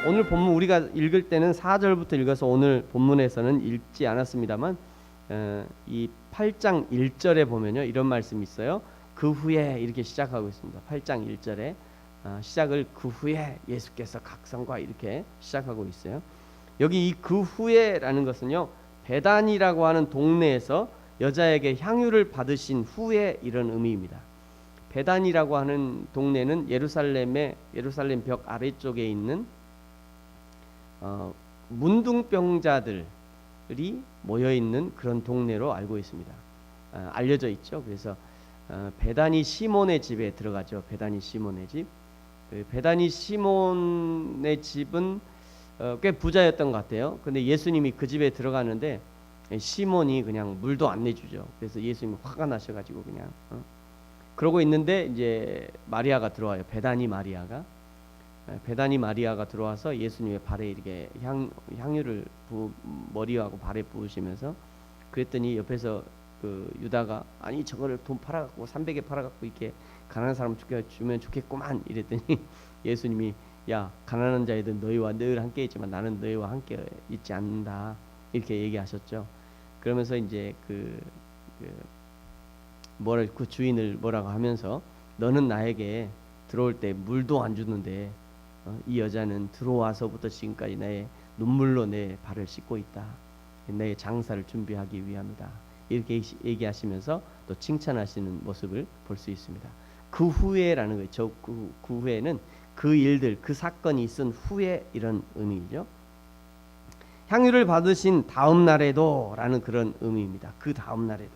오늘 본문 우리가 읽을 때는 4절부터 읽어서 오늘 본문에서는 읽지 않았습니다만 이 8장 1절에 보면요 이런 말씀이 있어요. 그 후에 이렇게 시작하고 있습니다. 8장 1절에 시작을 그 후에 예수께서 각성과 이렇게 시작하고 있어요. 여기 이 그 후에라는 것은요 베단이라고 하는 동네에서 여자에게 향유를 받으신 후에 이런 의미입니다. 베단이라고 하는 동네는 예루살렘 벽 아래쪽에 있는 문둥병자들이 모여 있는 그런 동네로 알고 있습니다. 알려져 있죠. 그래서 베다니 시몬의 집에 들어가죠. 베다니 시몬의 집. 베다니 시몬의 집은 꽤 부자였던 것 같아요. 근데 예수님이 그 집에 들어가는데 시몬이 그냥 물도 안 내주죠. 그래서 예수님이 화가 나셔가지고 그냥 그러고 있는데 이제 마리아가 들어와요. 베다니 마리아가 들어와서 예수님의 발에 이렇게 향유를 머리하고 발에 부으시면서 그랬더니 옆에서 그 유다가 아니 저거를 돈 팔아갖고 300에 팔아갖고 이렇게 가난한 사람 주면 좋겠구만 이랬더니 예수님이 야 가난한 자애들 너희와 늘 함께 있지만 나는 너희와 함께 있지 않는다 이렇게 얘기하셨죠. 그러면서 이제 그 주인을 뭐라고 하면서 너는 나에게 들어올 때 물도 안 주는데 이 여자는 들어와서부터 지금까지 나의 눈물로 내 발을 씻고 있다. 내 장사를 준비하기 위함이다. 이렇게 얘기하시면서 또 칭찬하시는 모습을 볼 수 있습니다. 그 후에라는 거예요. 그 후에는 그 일들, 그 사건이 있은 후에 이런 의미죠. 향유를 받으신 다음 날에도 라는 그런 의미입니다. 그 다음 날에도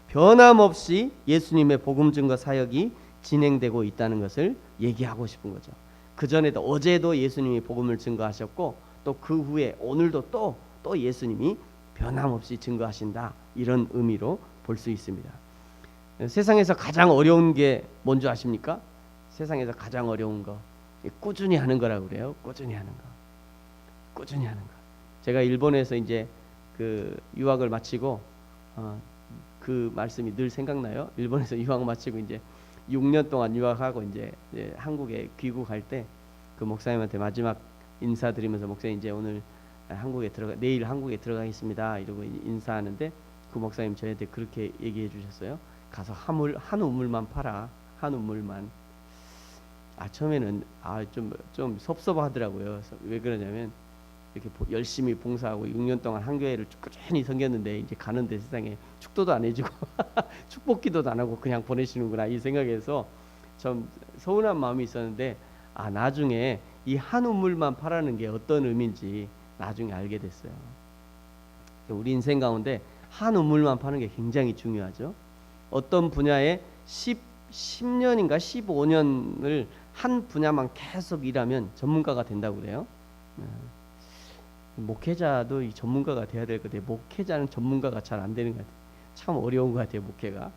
변함없이 예수님의 복음 증거 사역이 진행되고 있다는 것을 얘기하고 싶은 거죠. 그 전에도 어제도 예수님이 복음을 증거하셨고 또 그 후에 오늘도 또 예수님이 변함없이 증거하신다 이런 의미로 볼 수 있습니다. 세상에서 가장 어려운 게 뭔지 아십니까? 세상에서 가장 어려운 거 꾸준히 하는 거라고 그래요. 꾸준히 하는 거. 제가 일본에서 이제 그 유학을 마치고 그 말씀이 늘 생각나요. 일본에서 유학 마치고 이제 6년 동안 유학하고 이제 한국에 귀국할 때 그 목사님한테 마지막 인사드리면서 목사님 이제 오늘 내일 한국에 들어가겠습니다 이러고 인사하는데 그 목사님 저한테 그렇게 얘기해 주셨어요. 가서 한 우물만 팔아. 한 우물만. 처음에는 좀 섭섭하더라고요. 왜 그러냐면 이렇게 열심히 봉사하고 6년 동안 한 교회를 꾸준히 섬겼는데 이제 가는데 세상에 축도도 안 해주고 축복기도도 안 하고 그냥 보내시는구나 이 생각에서 좀 서운한 마음이 있었는데 나중에 이 한 우물만 파라는 게 어떤 의미인지 나중에 알게 됐어요. 우리 인생 가운데 한 우물만 파는 게 굉장히 중요하죠. 어떤 분야에 10년인가 15년을 한 분야만 계속 일하면 전문가가 된다고 그래요. 목회자도 이 전문가가 돼야 될 것 같아요. 목회자는 전문가가 잘 안 되는 것 같아요. 참 어려운 것 같아요. 목회가.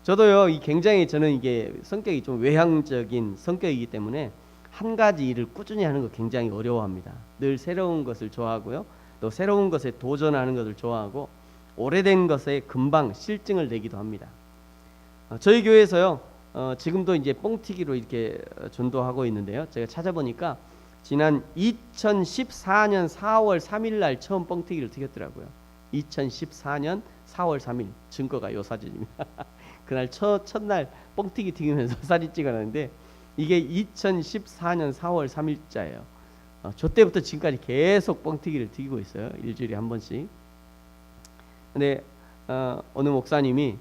저도요. 굉장히 저는 이게 성격이 좀 외향적인 성격이기 때문에 한 가지 일을 꾸준히 하는 거 굉장히 어려워합니다. 늘 새로운 것을 좋아하고요. 또 새로운 것에 도전하는 것을 좋아하고 오래된 것에 금방 실증을 내기도 합니다. 저희 교회에서요. 지금도 이제 뻥튀기로 이렇게 전도하고 있는데요. 제가 찾아보니까 지난 2014년 4월 3일 날 처음 뻥튀기를 튀겼더라고요. 2014년 4월 3일 증거가 요 사진입니다. 그날 첫날 뻥튀기 튀기면서 사진 찍어놨는데 이게 2014년 4월 3일자예요. 저 때부터 지금까지 계속 뻥튀기를 튀기고 있어요. 일주일에 한 번씩. 근데 어느 목사님이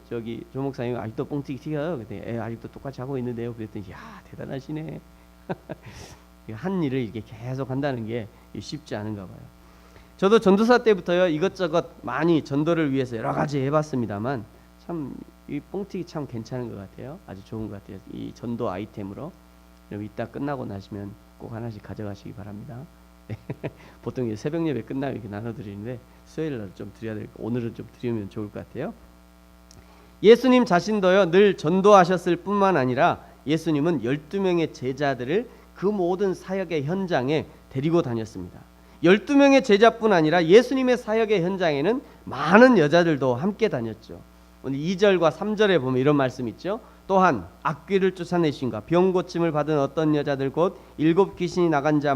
저기 조 목사님 아직도 뻥튀기 튀겨요? 그랬더니 아직도 똑같이 하고 있는데요. 그랬더니 야 대단하시네. 한 일을 이렇게 계속 한다는 게 쉽지 않은가 봐요. 저도 전도사 때부터요 이것저것 많이 전도를 위해서 여러 가지 해봤습니다만 참 이 뻥튀기 참 괜찮은 것 같아요. 아주 좋은 것 같아요. 이 전도 아이템으로 그럼 이따 끝나고 나시면 꼭 하나씩 가져가시기 바랍니다. 보통 새벽 예배 끝나면 이렇게 나눠드리는데 수요일날 좀 드려야 될 오늘은 좀 드리면 좋을 것 같아요. 예수님 자신도요 늘 전도하셨을 뿐만 아니라 예수님은 12명의 제자들을 그 모든 사역의 현장에 데리고 다녔습니다. 12명의 제자뿐 아니라 예수님의 사역의 현장에는 많은 여자들도 함께 다녔죠. 오늘 2절과 3절에 보면 이런 말씀 있죠. 또한 악귀를 쫓아내신가 병 고침을 받은 어떤 여자들 곧 7 귀신이 나간 자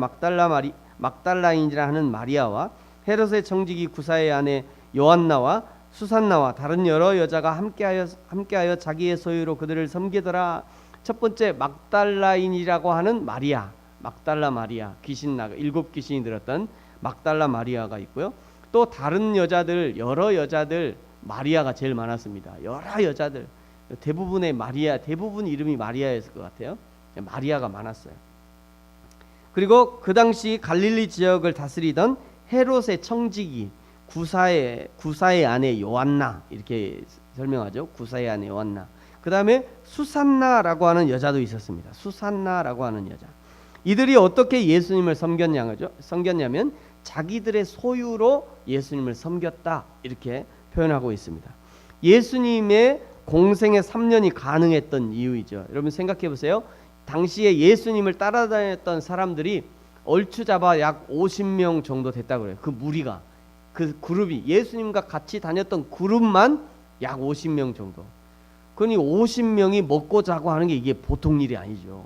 막달라인이라 하는 마리아와 헤롯의 청지기 구사의 아내 요한나와 수산나와 다른 여러 여자가 함께하여 자기의 소유로 그들을 섬기더라. 첫 번째 막달라인이라고 하는 마리아, 막달라 마리아, 7 귀신이 들었던 막달라 마리아가 있고요. 또 다른 여자들, 여러 여자들, 마리아가 제일 많았습니다. 여러 여자들, 대부분의 마리아, 대부분 이름이 마리아였을 것 같아요. 마리아가 많았어요. 그리고 그 당시 갈릴리 지역을 다스리던 헤롯의 청지기 구사의 아내 요한나, 이렇게 설명하죠. 구사의 아내 요한나. 그 다음에 수산나라고 하는 여자도 있었습니다. 수산나라고 하는 여자. 이들이 어떻게 예수님을 섬겼냐면 자기들의 소유로 예수님을 섬겼다, 이렇게 표현하고 있습니다. 예수님의 공생의 3년이 가능했던 이유이죠. 여러분 생각해 보세요. 당시에 예수님을 따라다녔던 사람들이 얼추 잡아 약 50명 정도 됐다고 그래요. 그 무리가, 그 그룹이, 예수님과 같이 다녔던 그룹만 약 50명 정도. 그러니 50명이 먹고 자고 하는 게 이게 보통 일이 아니죠.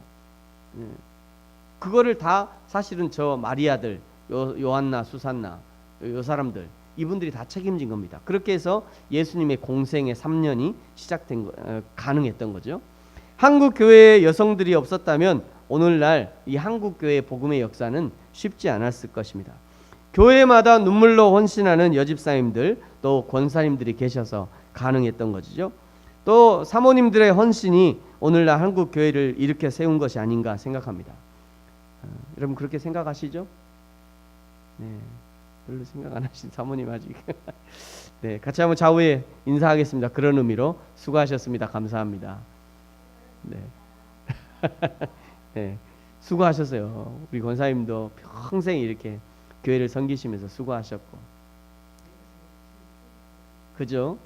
그거를 다 사실은 저 마리아들, 요한나, 수산나, 요 사람들, 이분들이 다 책임진 겁니다. 그렇게 해서 예수님의 공생의 3년이 가능했던 거죠. 한국 교회에 여성들이 없었다면 오늘날 이 한국 교회의 복음의 역사는 쉽지 않았을 것입니다. 교회마다 눈물로 헌신하는 여집사님들, 또 권사님들이 계셔서 가능했던 것이죠. 또 사모님들의 헌신이 오늘날 한국 교회를 이렇게 세운 것이 아닌가 생각합니다. 여러분 그렇게 생각하시죠? 네, 별로 생각 안 하신 사모님 아직. 네, 같이 한번 좌우에 인사하겠습니다. 그런 의미로 수고하셨습니다. 감사합니다. 네, 네, 수고하셨어요. 우리 권사님도 평생 이렇게 교회를 섬기시면서 수고하셨고, 그죠?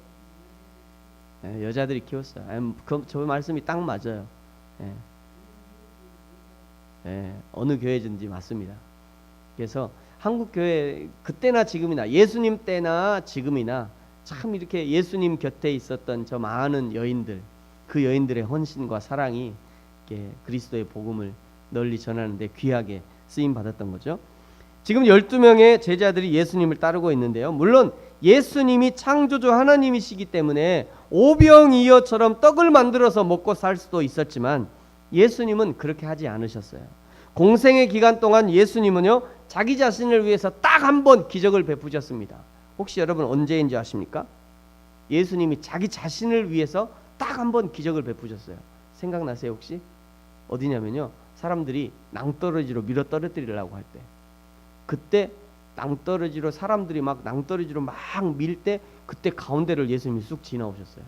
네, 여자들이 키웠어요. 저 말씀이 딱 맞아요. 네. 네, 어느 교회든지 맞습니다. 그래서 한국 교회 그때나 지금이나, 예수님 때나 지금이나 참 이렇게 예수님 곁에 있었던 저 많은 여인들, 그 여인들의 헌신과 사랑이 이렇게 그리스도의 복음을 널리 전하는데 귀하게 쓰임 받았던 거죠. 지금 12명의 제자들이 예수님을 따르고 있는데요. 물론 예수님이 창조주 하나님이시기 때문에 오병이어처럼 떡을 만들어서 먹고 살 수도 있었지만 예수님은 그렇게 하지 않으셨어요. 공생의 기간 동안 예수님은요, 자기 자신을 위해서 딱 한 번 기적을 베푸셨습니다. 혹시 여러분 언제인지 아십니까? 예수님이 자기 자신을 위해서 딱 한 번 기적을 베푸셨어요. 생각나세요 혹시? 어디냐면요, 사람들이 낭떠러지로 밀어 떨어뜨리려고 할 때, 그때 낭떠러지로 사람들이 막 낭떠러지로 막 밀 때, 그때 가운데를 예수님이 쑥 지나오셨어요.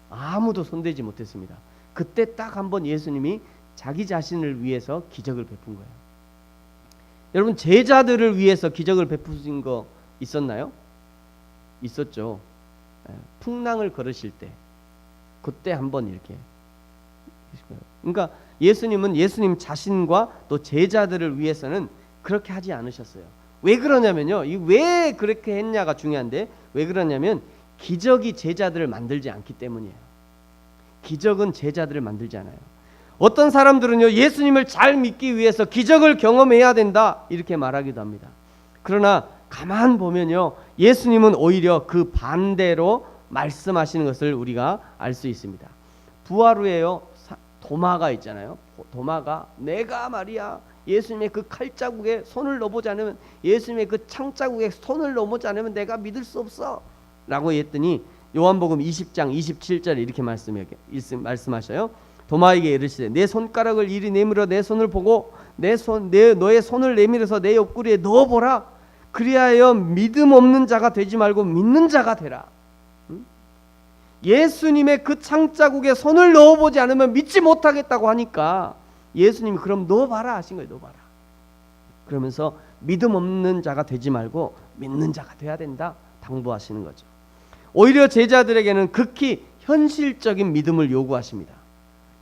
아무도 손대지 못했습니다. 그때 딱 한 번 예수님이 자기 자신을 위해서 기적을 베푼 거예요. 여러분 제자들을 위해서 기적을 베푸신 거 있었나요? 있었죠. 풍랑을 걸으실 때 그때 한번 이렇게. 그러니까 예수님은 예수님 자신과 또 제자들을 위해서는 그렇게 하지 않으셨어요. 왜 그러냐면요, 왜 그렇게 했냐가 중요한데, 왜 그러냐면 기적이 제자들을 만들지 않기 때문이에요. 기적은 제자들을 만들지 않아요. 어떤 사람들은요, 예수님을 잘 믿기 위해서 기적을 경험해야 된다 이렇게 말하기도 합니다. 그러나 가만 보면요, 예수님은 오히려 그 반대로 말씀하시는 것을 우리가 알 수 있습니다. 부활 후에요, 도마가 있잖아요. 도마가 내가 말이야 예수님의 그 칼자국에 손을 넣어보지 않으면, 예수님의 그 창자국에 손을 넣어보지 않으면 내가 믿을 수 없어 라고 했더니 요한복음 20장 27절에 이렇게 말씀하셔요. 도마에게 이르시되 내 손가락을 이리 내밀어 내 손을 보고 너의 손을 내밀어서 내 옆구리에 넣어보라. 그리하여 믿음 없는 자가 되지 말고 믿는 자가 되라. 예수님의 그 창자국에 손을 넣어보지 않으면 믿지 못하겠다고 하니까 예수님이 그럼 넣어봐라 하신 거예요. 넣어봐라. 그러면서 믿음 없는 자가 되지 말고 믿는 자가 돼야 된다 당부하시는 거죠. 오히려 제자들에게는 극히 현실적인 믿음을 요구하십니다.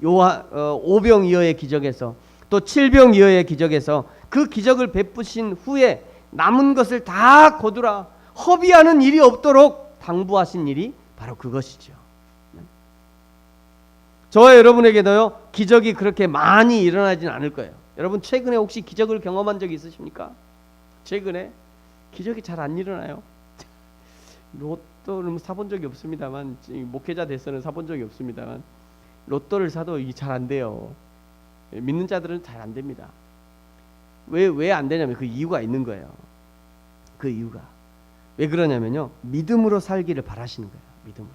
오병이어의 기적에서, 또 칠병이어의 기적에서 그 기적을 베푸신 후에 남은 것을 다 거두라, 허비하는 일이 없도록 당부하신 일이 바로 그것이죠. 저와 여러분에게도요, 기적이 그렇게 많이 일어나진 않을 거예요. 여러분 최근에 혹시 기적을 경험한 적이 있으십니까? 최근에 기적이 잘 안 일어나요. 로또를 사본 적이 없습니다만, 목회자 돼서는 사본 적이 없습니다만, 로또를 사도 이게 잘 안 돼요. 믿는 자들은 잘 안 됩니다. 왜 안 되냐면 그 이유가 있는 거예요. 그 이유가 왜 그러냐면요, 믿음으로 살기를 바라시는 거예요. 믿음으로.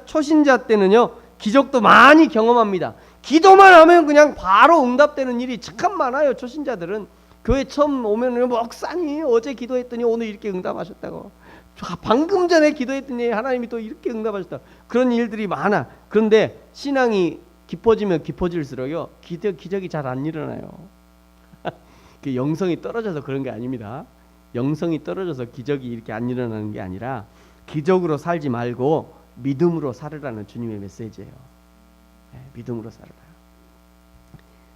초신자 때는요, 기적도 많이 경험합니다. 기도만 하면 그냥 바로 응답되는 일이 참 많아요. 초신자들은 교회 처음 오면 목사님 어제 기도했더니 오늘 이렇게 응답하셨다고, 방금 전에 기도했더니 하나님이 또 이렇게 응답하셨다, 그런 일들이 많아. 그런데 신앙이 깊어지면 깊어질수록요, 기적이 잘 안 일어나요. 그 영성이 떨어져서 그런 게 아닙니다. 영성이 떨어져서 기적이 이렇게 안 일어나는 게 아니라, 기적으로 살지 말고 믿음으로 살으라는 주님의 메시지예요. 믿음으로 살아라.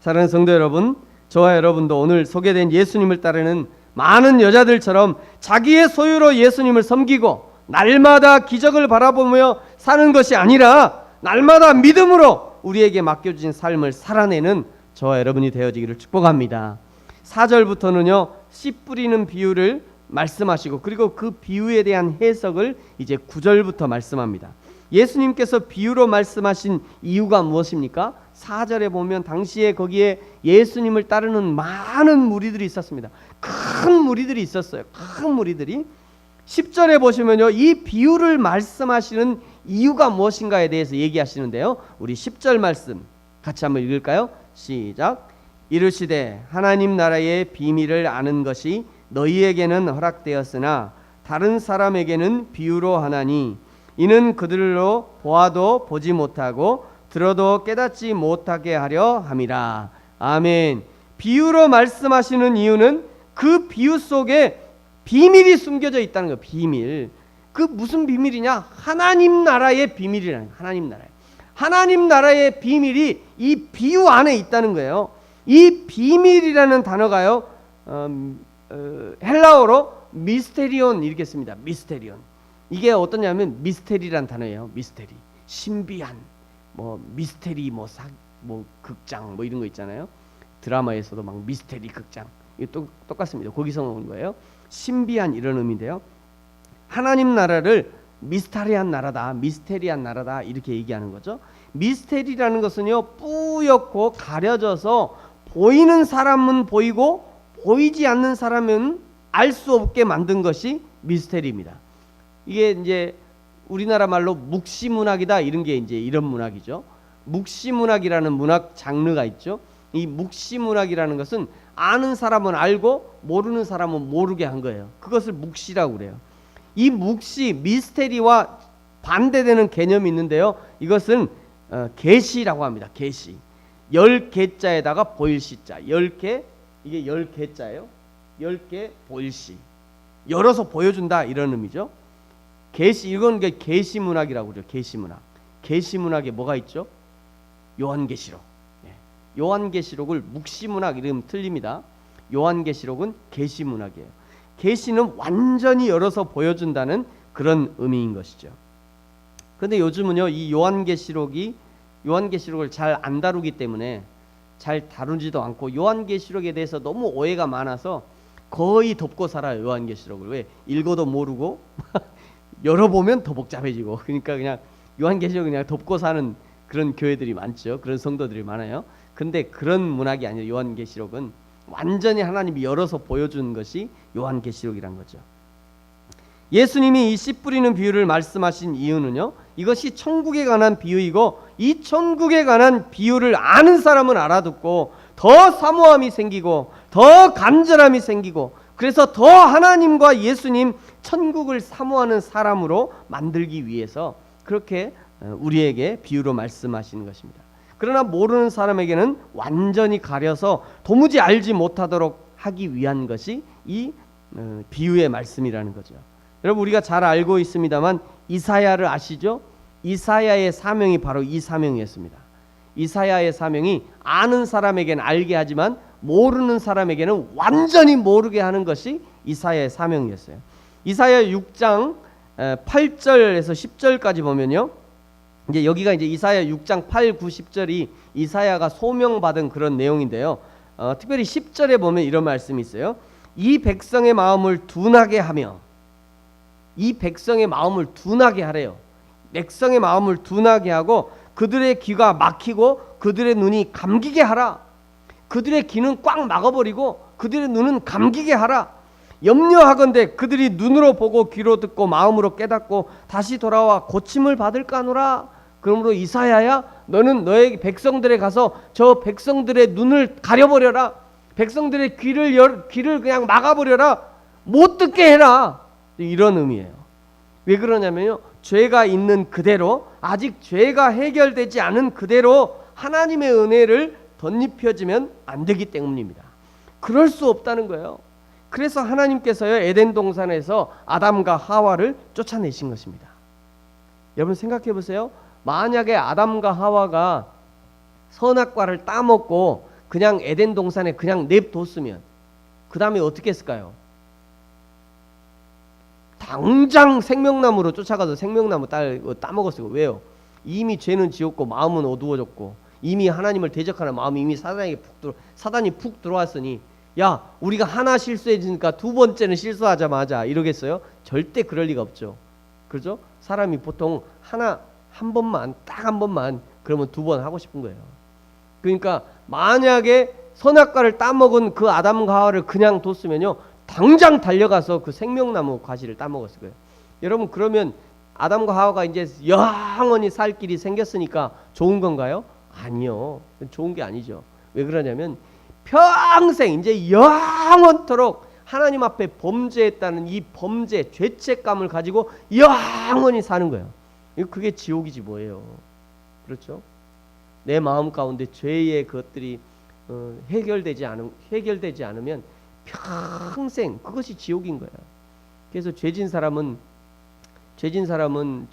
사랑하는 성도 여러분, 저와 여러분도 오늘 소개된 예수님을 따르는 많은 여자들처럼 자기의 소유로 예수님을 섬기고 날마다 기적을 바라보며 사는 것이 아니라, 날마다 믿음으로 우리에게 맡겨주신 삶을 살아내는 저와 여러분이 되어지기를 축복합니다. 4절부터는요, 씨 뿌리는 비유를 말씀하시고, 그리고 그 비유에 대한 해석을 이제 9절부터 말씀합니다. 예수님께서 비유로 말씀하신 이유가 무엇입니까? 4절에 보면 당시에 거기에 예수님을 따르는 많은 무리들이 있었습니다. 큰 무리들이 있었어요. 큰 무리들이. 10절에 보시면요, 이 비유를 말씀하시는 이유가 무엇인가에 대해서 얘기하시는데요, 우리 10절 말씀 같이 한번 읽을까요? 시작. 이르시되 하나님 나라의 비밀을 아는 것이 너희에게는 허락되었으나 다른 사람에게는 비유로 하나니, 이는 그들로 보아도 보지 못하고 들어도 깨닫지 못하게 하려 함이라. 아멘. 비유로 말씀하시는 이유는 그 비유 속에 비밀이 숨겨져 있다는 거예요. 비밀. 그 무슨 비밀이냐? 하나님 나라의 비밀이라는 거예요. 하나님 나라의 비밀이 이 비유 안에 있다는 거예요. 이 비밀이라는 단어가요, 헬라어로 미스테리온 이렇게 씁니다. 미스테리온. 이게 어떠냐면 미스테리란 단어예요. 미스테리, 신비한, 미스테리, 극장 이런 거 있잖아요. 드라마에서도 막 미스테리 극장, 이게 똑같습니다. 거기서 온 거예요. 신비한 이런 의미인데요, 하나님 나라를 미스터리한 나라다 이렇게 얘기하는 거죠. 미스테리라는 것은요, 뿌옇고 가려져서 보이는 사람은 보이고 보이지 않는 사람은 알 수 없게 만든 것이 미스테리입니다. 이게 이제 우리나라 말로 묵시문학이다, 이런 게 이제 이런 문학이죠. 묵시문학이라는 문학 장르가 있죠. 이 묵시문학이라는 것은 아는 사람은 알고 모르는 사람은 모르게 한 거예요. 그것을 묵시라고 그래요. 이 묵시, 미스테리와 반대되는 개념이 있는데요, 이것은 계시라고 합니다. 계시. 10개자에다가 보일시자. 10개, 이게 10개자예요. 10개 보일시. 열어서 보여준다, 이런 의미죠. 계시, 이건 계시문학이라고 그래요. 계시문학. 계시문학에 뭐가 있죠? 요한계시록. 요한계시록을 묵시문학 이름 틀립니다. 요한계시록은 계시문학이에요. 계시는 완전히 열어서 보여준다는 그런 의미인 것이죠. 그런데 요즘은요, 이 요한계시록을 잘 안 다루기 때문에 잘 다루지도 않고, 요한계시록에 대해서 너무 오해가 많아서 거의 덮고 살아요. 요한계시록을. 왜? 읽어도 모르고 열어보면 더 복잡해지고, 그러니까 그냥 요한계시록을 그냥 덮고 사는 그런 교회들이 많죠. 그런 성도들이 많아요. 근데 그런 문학이 아니에요. 요한계시록은 완전히 하나님이 열어서 보여준 것이 요한계시록이란 거죠. 예수님이 이 씨 뿌리는 비유를 말씀하신 이유는요, 이것이 천국에 관한 비유이고, 이 천국에 관한 비유를 아는 사람은 알아듣고 더 사모함이 생기고 더 간절함이 생기고, 그래서 더 하나님과 예수님 천국을 사모하는 사람으로 만들기 위해서 그렇게 우리에게 비유로 말씀하시는 것입니다. 그러나 모르는 사람에게는 완전히 가려서 도무지 알지 못하도록 하기 위한 것이 이 비유의 말씀이라는 거죠. 여러분, 우리가 잘 알고 있습니다만 이사야를 아시죠? 이사야의 사명이 바로 이 사명이었습니다. 이사야의 사명이 아는 사람에게는 알게 하지만 모르는 사람에게는 완전히 모르게 하는 것이 이사야의 사명이었어요. 이사야 6장 8절에서 10절까지 보면요, 이제 여기가 이제 이사야 6장 8, 9, 10절이 이사야가 소명받은 그런 내용인데요. 특별히 10절에 보면 이런 말씀이 있어요. 이 백성의 마음을 둔하게 하며, 이 백성의 마음을 둔하게 하래요. 백성의 마음을 둔하게 하고 그들의 귀가 막히고 그들의 눈이 감기게 하라. 그들의 귀는 꽉 막아버리고 그들의 눈은 감기게 하라. 염려하건대 그들이 눈으로 보고 귀로 듣고 마음으로 깨닫고 다시 돌아와 고침을 받을까노라. 그러므로 이사야야, 너는 너의 백성들에 가서 저 백성들의 눈을 가려버려라. 백성들의 귀를 그냥 막아버려라. 못 듣게 해라. 이런 의미예요. 왜 그러냐면요, 죄가 있는 그대로, 아직 죄가 해결되지 않은 그대로 하나님의 은혜를 덧입혀지면 안 되기 때문입니다. 그럴 수 없다는 거예요. 그래서 하나님께서요, 에덴 동산에서 아담과 하와를 쫓아내신 것입니다. 여러분 생각해 보세요. 만약에 아담과 하와가 선악과를 따먹고 그냥 에덴 동산에 그냥 냅뒀으면 그 다음에 어떻게 했을까요? 당장 생명나무로 쫓아가서 생명나무 따먹었어요. 왜요? 이미 죄는 지었고 마음은 어두워졌고 이미 하나님을 대적하는 마음이 이미 사단이 푹 들어왔으니, 야, 우리가 하나 실수해지니까 두 번째는 실수하자마자 이러겠어요? 절대 그럴 리가 없죠. 그렇죠? 사람이 보통 한 번만, 딱 한 번만, 그러면 두 번 하고 싶은 거예요. 그러니까 만약에 선악과를 따먹은 그 아담과 하와를 그냥 뒀으면요, 당장 달려가서 그 생명나무 과실을 따먹었을 거예요. 여러분, 그러면 아담과 하와가 이제 영원히 살 길이 생겼으니까 좋은 건가요? 아니요. 좋은 게 아니죠. 왜 그러냐면 평생 이제 영원토록 하나님 앞에 범죄했다는 이 범죄, 죄책감을 가지고 영원히 사는 거예요. 그게 지옥이지 뭐예요. 그렇죠? 내 마음 가운데 죄의 것들이 해결되지 않으면 평생 그것이 지옥인 거예요. 그래서 죄진 사람은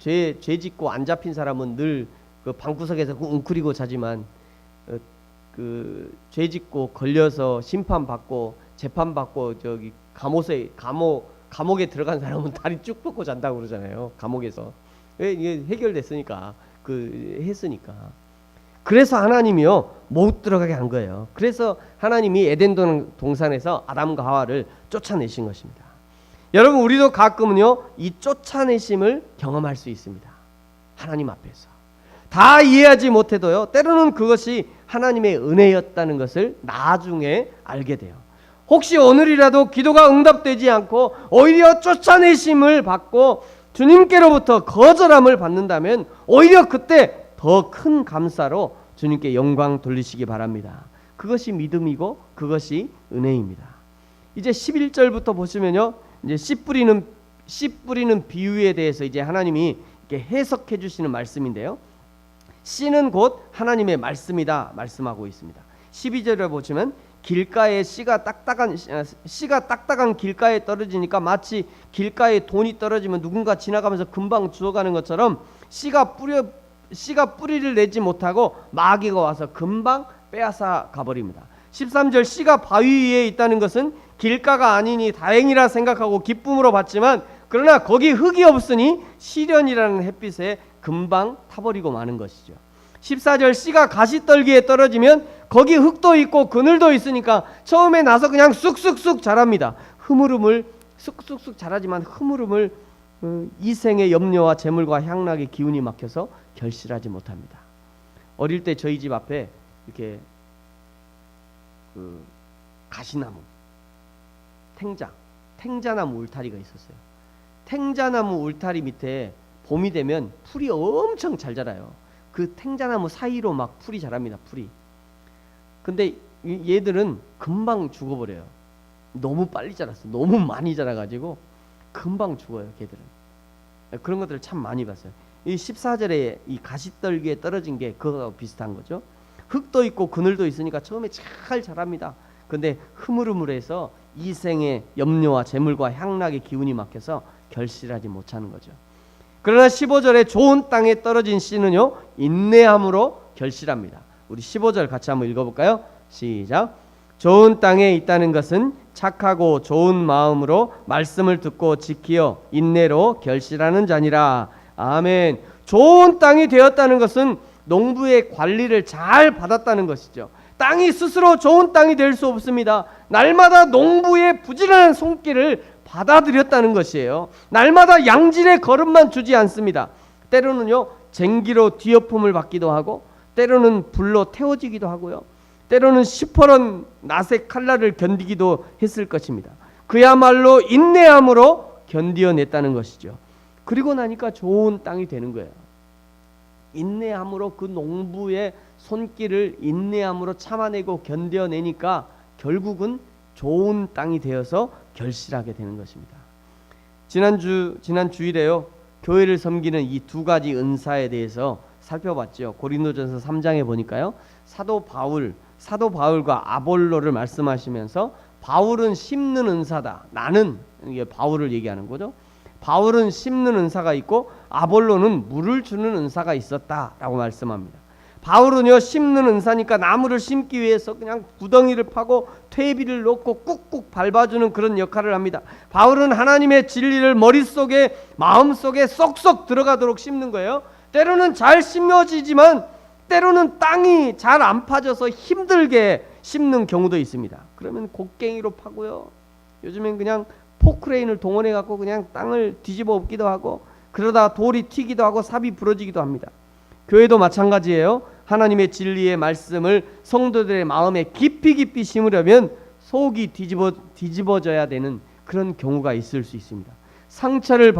죄 짓고 안 잡힌 사람은 늘 그 방구석에서 웅크리고 자지만 그 죄 짓고 걸려서 심판받고 재판받고 저기 감옥에 들어간 사람은 다리 쭉 뻗고 잔다고 그러잖아요. 감옥에서. 왜? 이게 해결됐으니까, 했으니까. 그래서 하나님이요, 못 들어가게 한 거예요. 그래서 하나님이 에덴 동산에서 아담과 하와를 쫓아내신 것입니다. 여러분, 우리도 가끔은요, 이 쫓아내심을 경험할 수 있습니다. 하나님 앞에서. 다 이해하지 못해도요, 때로는 그것이 하나님의 은혜였다는 것을 나중에 알게 돼요. 혹시 오늘이라도 기도가 응답되지 않고 오히려 쫓아내심을 받고 주님께로부터 거절함을 받는다면 오히려 그때 더 큰 감사로 주님께 영광 돌리시기 바랍니다. 그것이 믿음이고 그것이 은혜입니다. 이제 11절부터 보시면요, 이제 씨 뿌리는 비유에 대해서 이제 하나님이 이렇게 해석해 주시는 말씀인데요. 씨는 곧 하나님의 말씀이다 말씀하고 있습니다. 12절에 보시면 길가에 씨가 딱딱한 길가에 떨어지니까 마치 길가에 돈이 떨어지면 누군가 지나가면서 금방 주워가는 것처럼 씨가 뿌리를 내지 못하고 마귀가 와서 금방 빼앗아 가버립니다. 13절 씨가 바위 위에 있다는 것은 길가가 아니니 다행이라 생각하고 기쁨으로 봤지만 그러나 거기 흙이 없으니 시련이라는 햇빛에 금방 타버리고 마는 것이죠. 14절 씨가 가시떨기에 떨어지면 거기 흙도 있고 그늘도 있으니까 처음에 나서 그냥 쑥쑥쑥 자랍니다. 흐물흐물 쑥쑥쑥 자라지만 흐물흐물 이생의 염려와 재물과 향락의 기운이 막혀서 결실하지 못합니다. 어릴 때 저희 집 앞에 이렇게 가시나무, 탱자나무 울타리가 있었어요. 탱자나무 울타리 밑에 봄이 되면 풀이 엄청 잘 자라요. 그 탱자나무 사이로 막 풀이 자랍니다. 풀이. 근데 얘들은 금방 죽어버려요. 너무 빨리 자랐어. 너무 많이 자라가지고 금방 죽어요. 걔들은. 그런 것들을 참 많이 봤어요. 이 14절에 이 가시떨기에 떨어진 게 그거하고 비슷한 거죠. 흙도 있고 그늘도 있으니까 처음에 잘 자랍니다. 근데 흐물흐물해서 이생의 염려와 재물과 향락의 기운이 막혀서 결실하지 못하는 거죠. 그러나 15절에 좋은 땅에 떨어진 씨는요, 인내함으로 결실합니다. 우리 15절 같이 한번 읽어볼까요? 시작. 좋은 땅에 있다는 것은 착하고 좋은 마음으로 말씀을 듣고 지키어 인내로 결실하는 자니라. 아멘. 좋은 땅이 되었다는 것은 농부의 관리를 잘 받았다는 것이죠. 땅이 스스로 좋은 땅이 될 수 없습니다. 날마다 농부의 부지런한 손길을 받아들였다는 것이에요. 날마다 양질의 거름만 주지 않습니다. 때로는요, 쟁기로 뒤엎음을 받기도 하고, 때로는 불로 태워지기도 하고요, 때로는 시퍼런 낫의 칼날을 견디기도 했을 것입니다. 그야말로 인내함으로 견디어냈다는 것이죠. 그리고 나니까 좋은 땅이 되는 거예요. 인내함으로, 그 농부의 손길을 인내함으로 참아내고 견뎌내니까 결국은 좋은 땅이 되어서 결실하게 되는 것입니다. 지난 주일에요, 교회를 섬기는 이 두 가지 은사에 대해서 살펴봤죠. 고린도전서 3장에 보니까요, 사도 바울과 아볼로를 말씀하시면서, 바울은 심는 은사다. 나는, 이게 바울을 얘기하는 거죠. 바울은 심는 은사가 있고 아볼로는 물을 주는 은사가 있었다라고 말씀합니다. 바울은요, 심는 은사니까 나무를 심기 위해서 그냥 구덩이를 파고 퇴비를 넣고 꾹꾹 밟아주는 그런 역할을 합니다. 바울은 하나님의 진리를 머릿속에, 마음속에 쏙쏙 들어가도록 심는 거예요. 때로는 잘 심어지지만 때로는 땅이 잘 안 파져서 힘들게 심는 경우도 있습니다. 그러면 곡괭이로 파고요, 요즘엔 그냥 포크레인을 동원해 갖고 그냥 땅을 뒤집어 엎기도 하고, 그러다 돌이 튀기도 하고 삽이 부러지기도 합니다. 교회도 마찬가지예요. 하나님의 진리의 말씀을 성도들의 마음에 깊이 심으려면 속이 뒤집어져야 되는 그런 경우가 있을 수 있습니다. 상처를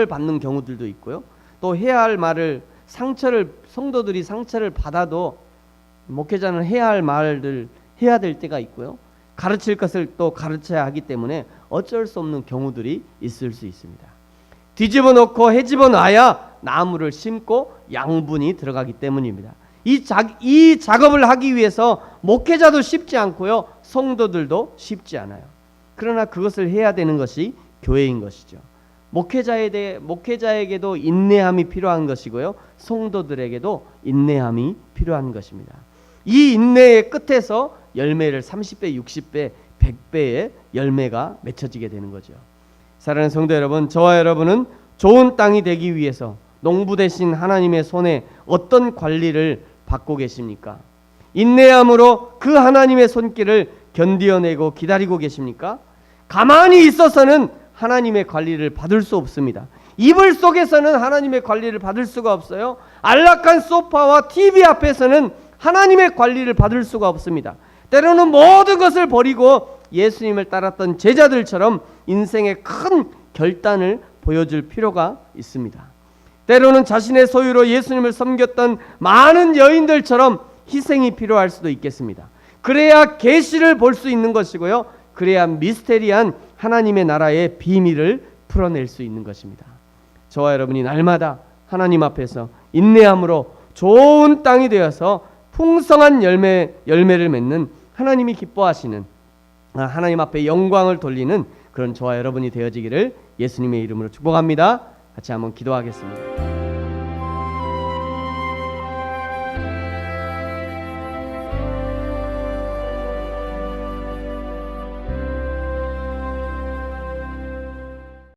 받는 경우들도 있고요, 또 해야 할 말을, 성도들이 상처를 받아도 목회자는 해야 할 말을 해야 될 때가 있고요, 가르칠 것을 또 가르쳐야 하기 때문에 어쩔 수 없는 경우들이 있을 수 있습니다. 뒤집어 놓고 헤집어 놔야 나무를 심고 양분이 들어가기 때문입니다. 이 작업을 하기 위해서 목회자도 쉽지 않고요, 성도들도 쉽지 않아요. 그러나 그것을 해야 되는 것이 교회인 것이죠. 목회자에게도 인내함이 필요한 것이고요, 성도들에게도 인내함이 필요한 것입니다. 이 인내의 끝에서 열매를 30배, 60배, 100배의 열매가 맺혀지게 되는 거죠. 사랑하는 성도 여러분, 저와 여러분은 좋은 땅이 되기 위해서 농부 대신 하나님의 손에 어떤 관리를 받고 계십니까? 인내함으로 그 하나님의 손길을 견디어내고 기다리고 계십니까? 가만히 있어서는 하나님의 관리를 받을 수 없습니다. 이불 속에서는 하나님의 관리를 받을 수가 없어요. 안락한 소파와 TV 앞에서는 하나님의 관리를 받을 수가 없습니다. 때로는 모든 것을 버리고 예수님을 따랐던 제자들처럼 인생의 큰 결단을 보여줄 필요가 있습니다. 때로는 자신의 소유로 예수님을 섬겼던 많은 여인들처럼 희생이 필요할 수도 있겠습니다. 그래야 계시를 볼 수 있는 것이고요, 그래야 미스테리한 하나님의 나라의 비밀을 풀어낼 수 있는 것입니다. 저와 여러분이 날마다 하나님 앞에서 인내함으로 좋은 땅이 되어서 풍성한 열매를 맺는, 하나님이 기뻐하시는, 하나님 앞에 영광을 돌리는 그런 저와 여러분이 되어지기를 예수님의 이름으로 축복합니다. 같이 한번 기도하겠습니다.